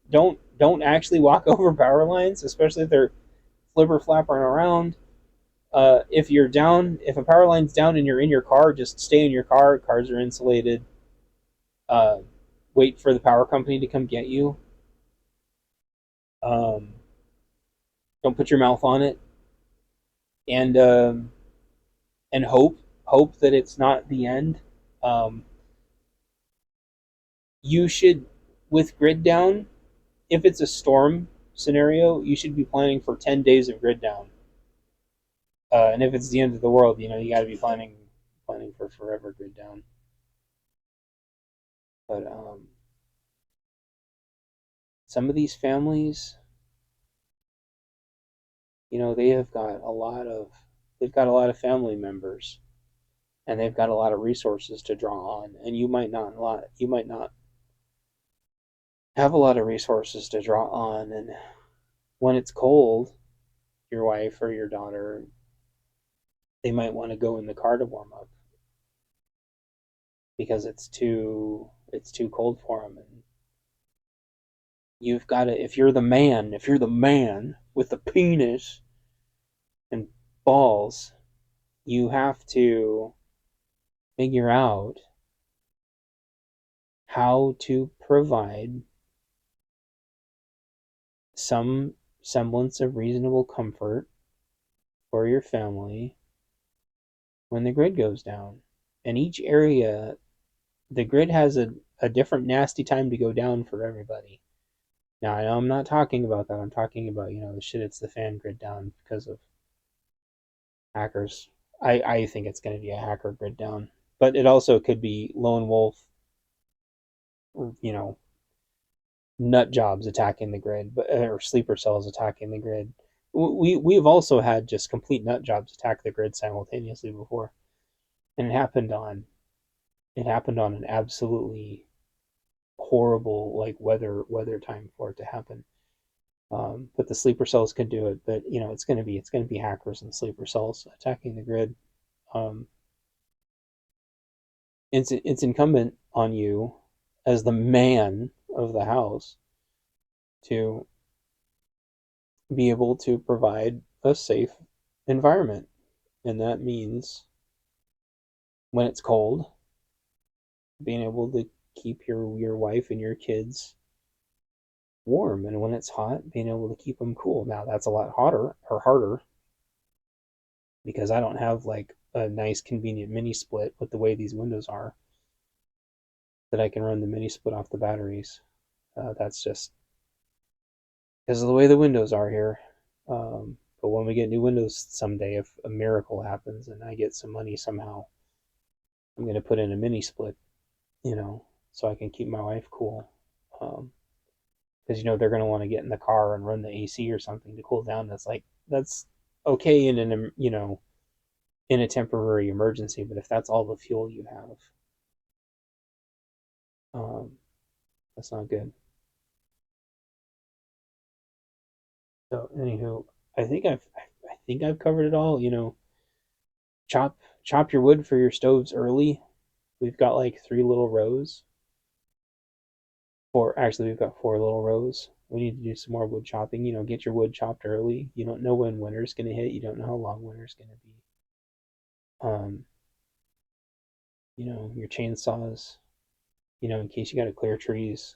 S1: Don't actually walk over power lines, especially if they're flibber flapping around. If a power line's down and you're in your car, just stay in your car. Cars are insulated. Uh, Wait for the power company to come get you. Um, don't put your mouth on it, and hope that it's not the end. Um, you should, with grid down, if it's a storm scenario, you should be planning for 10 days of grid down. And if it's the end of the world, you got to be planning for forever grid down. But some of these families, they've got a lot of family members, and they've got a lot of resources to draw on, and you might not have a lot of resources to draw on, and when it's cold, your wife or your daughter, they might want to go in the car to warm up because it's too cold for them. And you've got to, if you're the man with the penis and balls, you have to figure out how to provide some semblance of reasonable comfort for your family when the grid goes down. And each area, the grid has a different nasty time to go down for everybody. Now, I know I'm not talking about that. I'm talking about, the shit it's the fan grid down because of hackers. I think it's going to be a hacker grid down. But it also could be lone wolf, you know, nut jobs attacking the grid, or sleeper cells attacking the grid. We've also had just complete nut jobs attack the grid simultaneously before, and it happened on an absolutely horrible like weather time for it to happen. But the sleeper cells can do it. But it's going to be hackers and sleeper cells attacking the grid. Um, it's incumbent on you as the man of the house to be able to provide a safe environment, and that means when it's cold, being able to keep your wife and your kids warm, and when it's hot, being able to keep them cool. Now that's a lot hotter or harder because I don't have like a nice convenient mini split with the way these windows are that I can run the mini split off the batteries. That's just because of the way the windows are here. But when we get new windows someday, if a miracle happens and I get some money somehow, I'm going to put in a mini split, so I can keep my wife cool. Because they're going to want to get in the car and run the AC or something to cool down. That's okay in a temporary emergency, but if that's all the fuel you have, um, that's not good. So anywho, I think I've covered it all. Chop your wood for your stoves early. We've got like 3 little rows. Actually, we've got 4 little rows. We need to do some more wood chopping. Get your wood chopped early. You don't know when winter's going to hit. You don't know how long winter's going to be. Um, your chainsaws. In case you got to clear trees.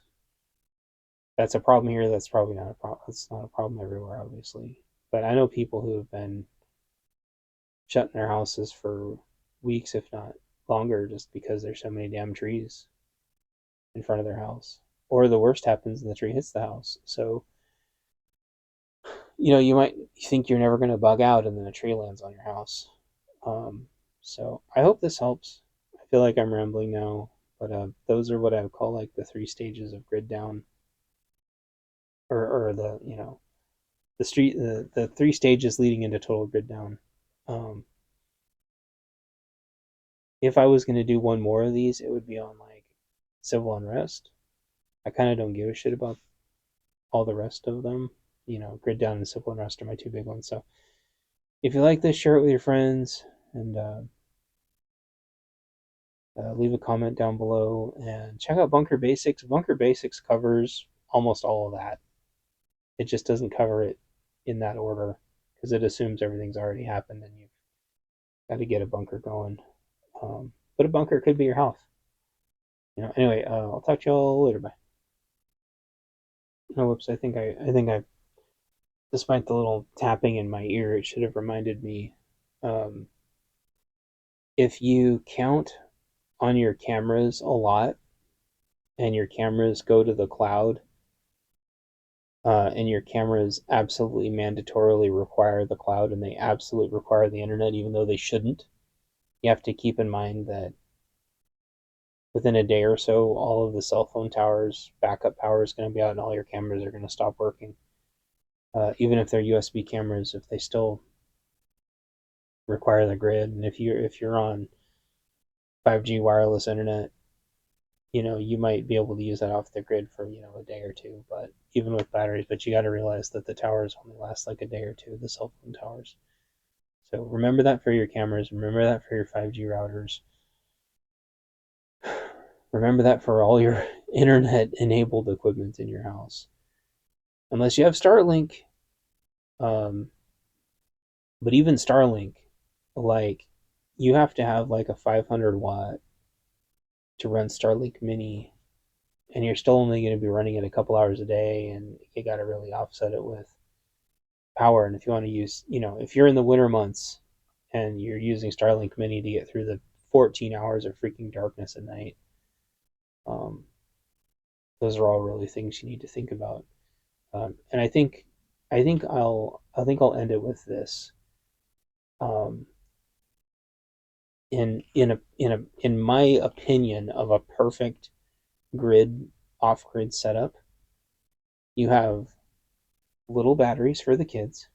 S1: That's a problem here. That's probably not a problem. That's not a problem everywhere, obviously. But I know people who have been shut in their houses for weeks, if not longer, just because there's so many damn trees in front of their house. Or the worst happens and the tree hits the house. So, you might think you're never going to bug out and then a tree lands on your house. So I hope this helps. I feel like I'm rambling now, but those are what I would call like the 3 stages of grid down, or the 3 stages leading into total grid down. Um, if I was going to do one more of these, it would be on like civil unrest. I kind of don't give a shit about all the rest of them. Grid down and civil unrest are my 2 big ones. So if you like this, share it with your friends and leave a comment down below and check out Bunker Basics. Bunker Basics covers almost all of that. It just doesn't cover it in that order because it assumes everything's already happened and you've got to get a bunker going. But a bunker could be your house. Anyway, I'll talk to y'all later. Bye. No, whoops. I think despite the little tapping in my ear, it should have reminded me. Um, if you count on your cameras a lot and your cameras go to the cloud, and your cameras absolutely mandatorily require the cloud and they absolutely require the internet, even though they shouldn't, you have to keep in mind that within a day or so, all of the cell phone towers' backup power is going to be out and all your cameras are going to stop working. Even if they're USB cameras, if they still require the grid, and if you're on 5G wireless internet, you might be able to use that off the grid for a day or two. But even with batteries, but you got to realize that the towers only last like a day or two, the cell phone towers. So remember that for your cameras. Remember that for your 5G routers. Remember that for all your internet-enabled equipment in your house. Unless you have Starlink. But even Starlink, like, you have to have like a 500 watt to run Starlink Mini, and you're still only going to be running it a couple hours a day, and you got to really offset it with power. And if you want to use, if you're in the winter months and you're using Starlink Mini to get through the 14 hours of freaking darkness at night, those are all really things you need to think about. And I think I'll end it with this. In my opinion of a perfect grid off-grid setup, you have little batteries for the kids,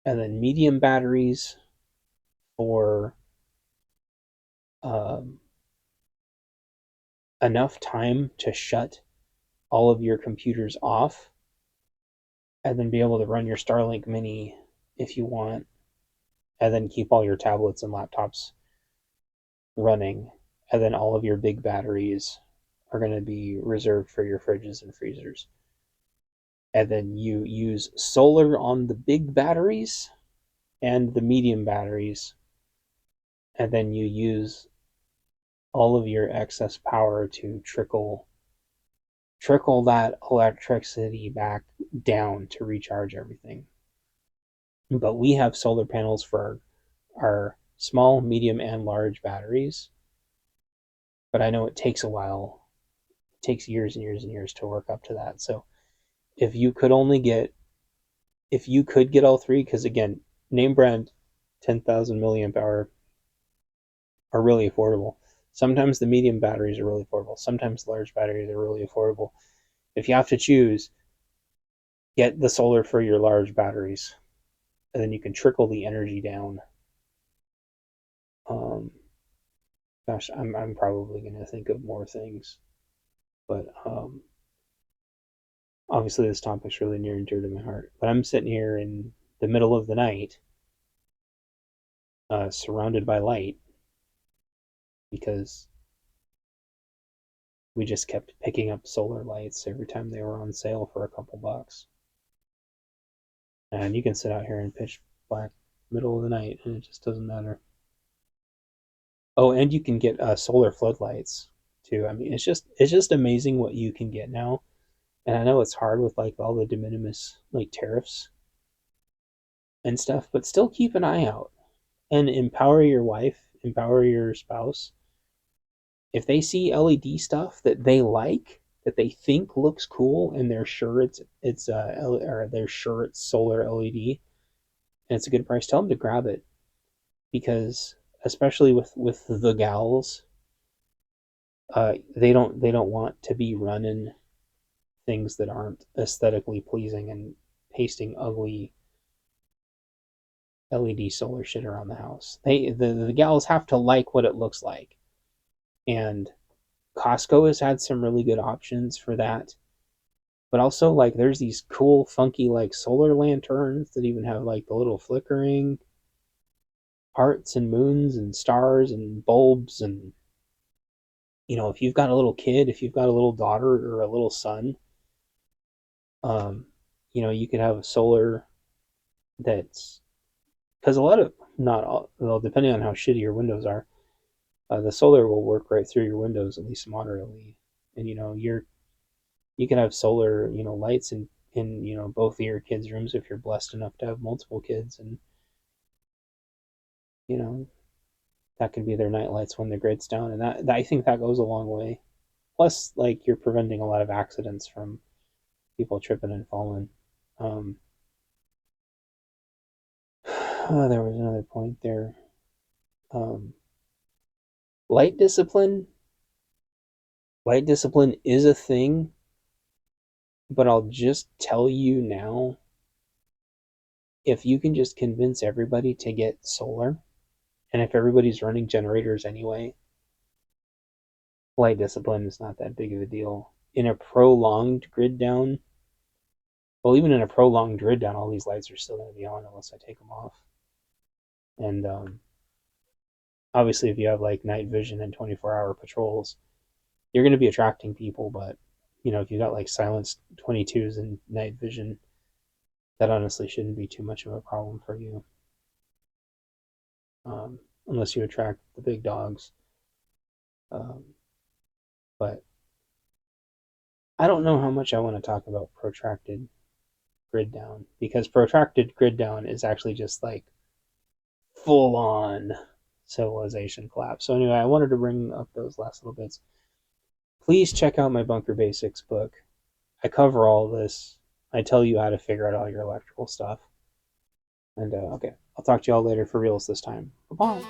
S1: and then medium batteries for um, enough time to shut all of your computers off, and then be able to run your Starlink Mini if you want, and then keep all your tablets and laptops running, and then all of your big batteries are going to be reserved for your fridges and freezers. And then you use solar on the big batteries and the medium batteries, and then you use all of your excess power to trickle that electricity back down to recharge everything. But we have solar panels for our small, medium, and large batteries. But I know it takes a while. It takes years and years and years to work up to that. So if you could only get, if you could get all three, because again, name brand 10,000 milliamp hour are really affordable. Sometimes the medium batteries are really affordable. Sometimes large batteries are really affordable. If you have to choose, get the solar for your large batteries, and then you can trickle the energy down. Gosh, I'm probably going to think of more things, but obviously this topic's really near and dear to my heart. But I'm sitting here in the middle of the night, surrounded by light, because we just kept picking up solar lights every time they were on sale for a couple bucks. And you can sit out here in pitch black middle of the night and it just doesn't matter. Oh, and you can get solar floodlights too. I mean, it's just amazing what you can get now. And I know it's hard with like all the de minimis like tariffs and stuff, but still keep an eye out and empower your wife, empower your spouse. If they see LED stuff that they like, that they think looks cool, and they're sure it's solar LED and it's a good price, tell them to grab it, because especially with the gals, they don't want to be running things that aren't aesthetically pleasing and pasting ugly LED solar shit around the house. The gals have to like what it looks like. And Costco has had some really good options for that. But also, like, there's these cool, funky, like, solar lanterns that even have, like, the little flickering hearts and moons and stars and bulbs. And, you know, if you've got a little kid, if you've got a little daughter or a little son, you know, you could have a solar that's, because a lot of, not all, well, depending on how shitty your windows are, the solar will work right through your windows, at least moderately. And, you know, you can have solar, you know, lights in, you know, both of your kids' rooms if you're blessed enough to have multiple kids. And, you know, that can be their night lights when the grid's down. And that I think that goes a long way. Plus, like, you're preventing a lot of accidents from people tripping and falling. There was another point there. Light discipline is a thing, but I'll just tell you now, if you can just convince everybody to get solar, and if everybody's running generators anyway, light discipline is not that big of a deal. In a prolonged grid down, well, even in a prolonged grid down, all these lights are still going to be on unless I take them off. And obviously, if you have like night vision and 24-hour patrols, you're going to be attracting people. But, you know, if you got like silenced 22s and night vision, that honestly shouldn't be too much of a problem for you, unless you attract the big dogs. But I don't know how much I want to talk about protracted grid down, because protracted grid down is actually just like full on civilization collapse. So anyway, I wanted to bring up those last little bits. Please check out my Bunker Basics book. I cover all this. I tell you how to figure out all your electrical stuff. And okay, I'll talk to y'all later for reals this time. Bye-bye.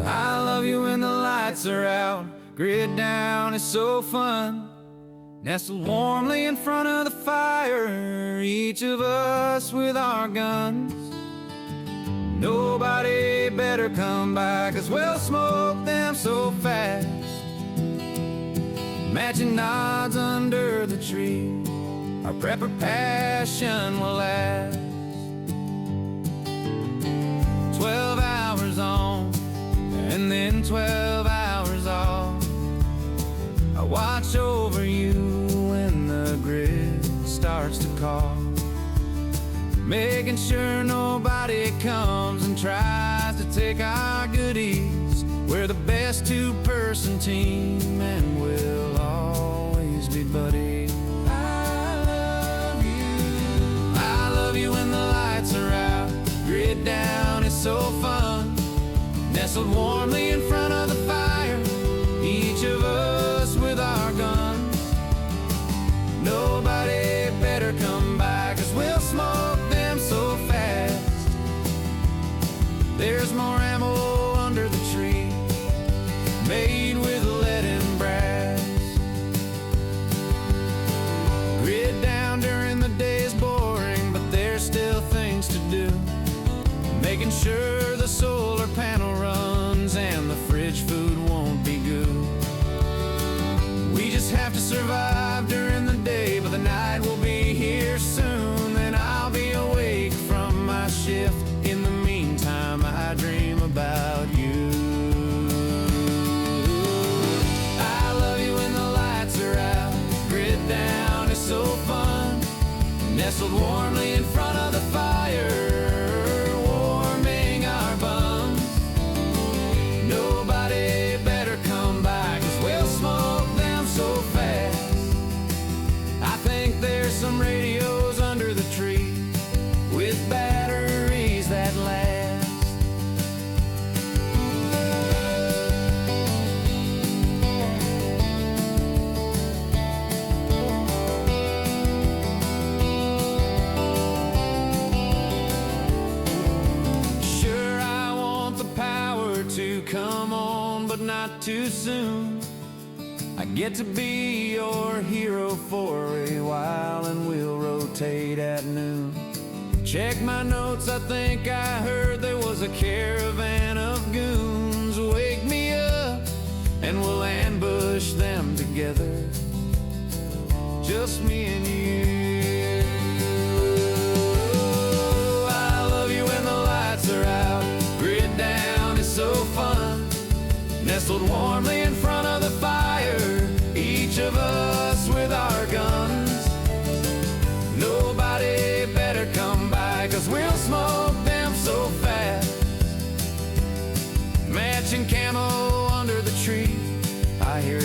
S2: I love you when the lights are out. Grid down is so fun. Nestled warmly in front of the fire, each of us with our guns. Nobody better come by, 'cause we'll smoke them so fast. Matching nods under the tree, our prepper passion will last. 12 hours on, and then 12 hours off. I watch over you when the grid starts to call, making sure nobody comes and tries to take our goodies. We're the best two-person team, and we'll always be buddies. I love nestled warmly in front of the fire, each of us with our guns. Nobody better come by, 'cause we'll smoke them so fast. There's more ammo under the tree, made with lead and brass. Grid down during the day is boring, but there's still things to do. Making sure the solar panel runs and the fridge food won't be good. We just have to survive during the day, but the night will be here soon. Then I'll be awake from my shift. In the meantime, I dream about you. I love you when the lights are out. Grid down is so fun. Nestled warmly in front of the fire, warming our buns. Nobody better come by, 'cause we'll smoke them so fast. I think there's some radios under the tree with batteries that last. Sure, I want the power to come on, but not too soon. I get to be your hero for a while, and we'll rotate at noon. Check my notes, I think I heard there was a caravan of goons. Wake me up and we'll ambush them together, just me and you. I love you when the lights are out. Grid down is so fun. Nestled warmly in front of the fire, each of us with our guns. Nobody better come by, 'cause we'll smoke them so fast. Matching camo under the tree, I hear